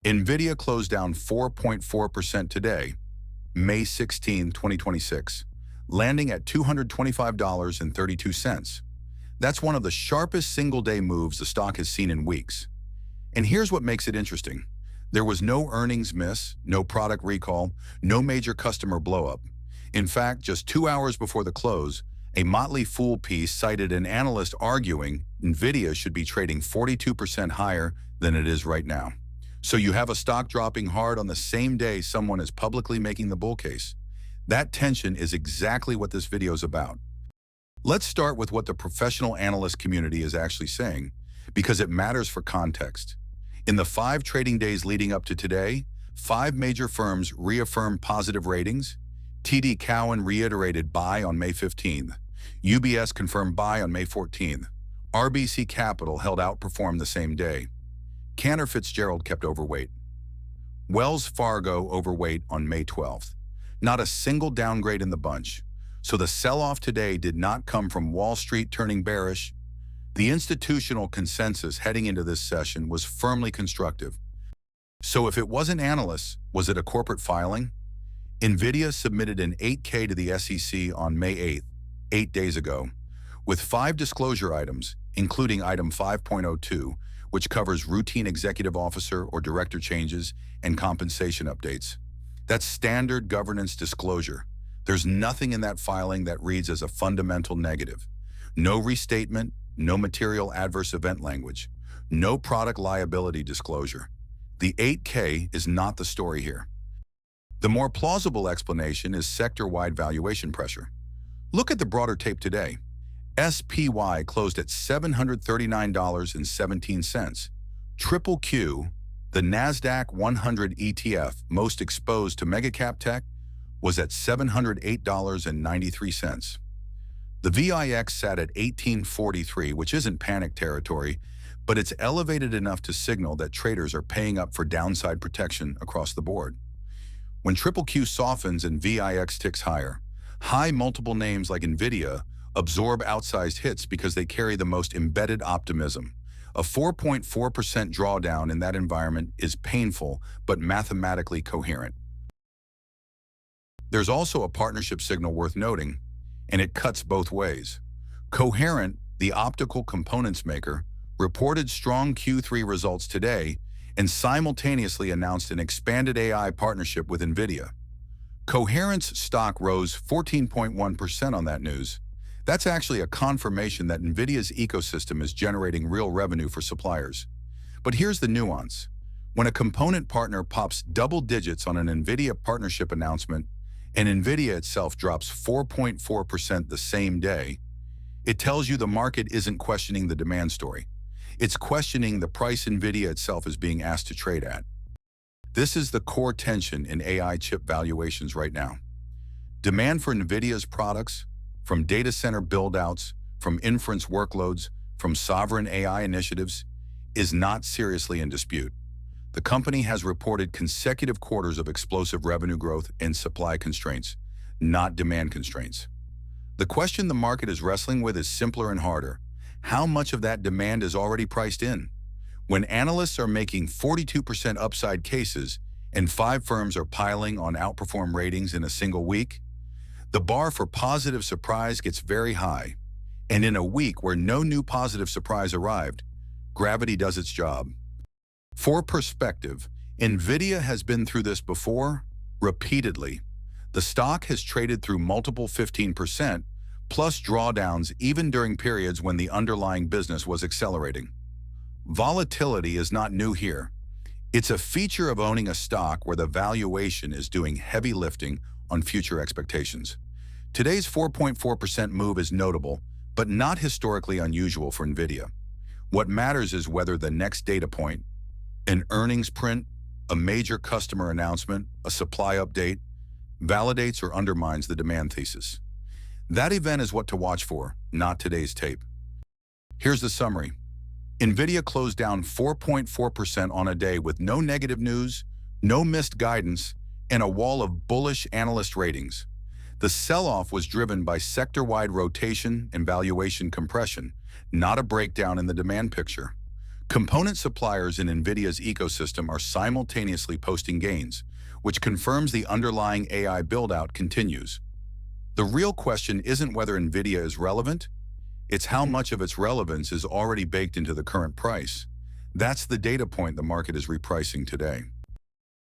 NVIDIA closed down 4.4% today, May 16, 2026, landing at $225.32. That's one of the sharpest single-day moves the stock has seen in weeks. And here's what makes it interesting. There was no earnings miss, no product recall, no major customer blowup. In fact, just 2 hours before the close, a Motley Fool piece cited an analyst arguing NVIDIA should be trading 42% higher than it is right now. So you have a stock dropping hard on the same day someone is publicly making the bull case. That tension is exactly what this video is about. Let's start with what the professional analyst community is actually saying, because it matters for context. In the 5 trading days leading up to today, 5 major firms reaffirmed positive ratings. TD Cowen reiterated buy on May 15th. UBS confirmed buy on May 14th. RBC Capital held outperformed the same day. Cantor Fitzgerald kept overweight. Wells Fargo overweight on May 12th. Not a single downgrade in the bunch. So the sell-off today did not come from Wall Street turning bearish. The institutional consensus heading into this session was firmly constructive. So if it wasn't analysts, was it a corporate filing? NVIDIA submitted an 8K to the SEC on May 8th, 8 days ago, with 5 disclosure items, including item 5.02, which covers routine executive officer or director changes and compensation updates. That's standard governance disclosure. There's nothing in that filing that reads as a fundamental negative. No restatement, no material adverse event language, no product liability disclosure. The 8K is not the story here. The more plausible explanation is sector-wide valuation pressure. Look at the broader tape today. SPY closed at $739.17. Triple Q, the NASDAQ 100 ETF most exposed to megacap tech, was at $708.93. The VIX sat at 1843, which isn't panic territory, but it's elevated enough to signal that traders are paying up for downside protection across the board. When Triple Q softens and VIX ticks higher, high multiple names like NVIDIA absorb outsized hits because they carry the most embedded optimism. A 4.4% drawdown in that environment is painful, but mathematically coherent. There's also a partnership signal worth noting, and it cuts both ways. Coherent, the optical components maker, reported strong Q3 results today and simultaneously announced an expanded AI partnership with NVIDIA. Coherent's stock rose 14.1% on that news. That's actually a confirmation that NVIDIA's ecosystem is generating real revenue for suppliers. But here's the nuance. When a component partner pops double digits on an NVIDIA partnership announcement, and NVIDIA itself drops 4.4% the same day, it tells you the market isn't questioning the demand story. It's questioning the price NVIDIA itself is being asked to trade at. This is the core tension in AI chip valuations right now. Demand for NVIDIA's products, from data center build-outs, from inference workloads, from sovereign AI initiatives, is not seriously in dispute. The company has reported consecutive quarters of explosive revenue growth and supply constraints, not demand constraints. The question the market is wrestling with is simpler and harder. How much of that demand is already priced in? When analysts are making 42% upside cases and 5 firms are piling on outperform ratings in a single week, the bar for positive surprise gets very high. And in a week where no new positive surprise arrived, gravity does its job. For perspective, NVIDIA has been through this before, repeatedly. The stock has traded through multiple 15%, plus drawdowns even during periods when the underlying business was accelerating. Volatility is not new here. It's a feature of owning a stock where the valuation is doing heavy lifting on future expectations. Today's 4.4% move is notable, but not historically unusual for NVIDIA. What matters is whether the next data point, an earnings print, a major customer announcement, a supply update, validates or undermines the demand thesis. That event is what to watch for, not today's tape. Here's the summary. NVIDIA closed down 4.4% on a day with no negative news, no missed guidance, and a wall of bullish analyst ratings. The sell-off was driven by sector-wide rotation and valuation compression, not a breakdown in the demand picture. Component suppliers in NVIDIA's ecosystem are simultaneously posting gains, which confirms the underlying AI build-out continues. The real question isn't whether NVIDIA is relevant, it's how much of its relevance is already baked into the current price. That's the data point the market is repricing today.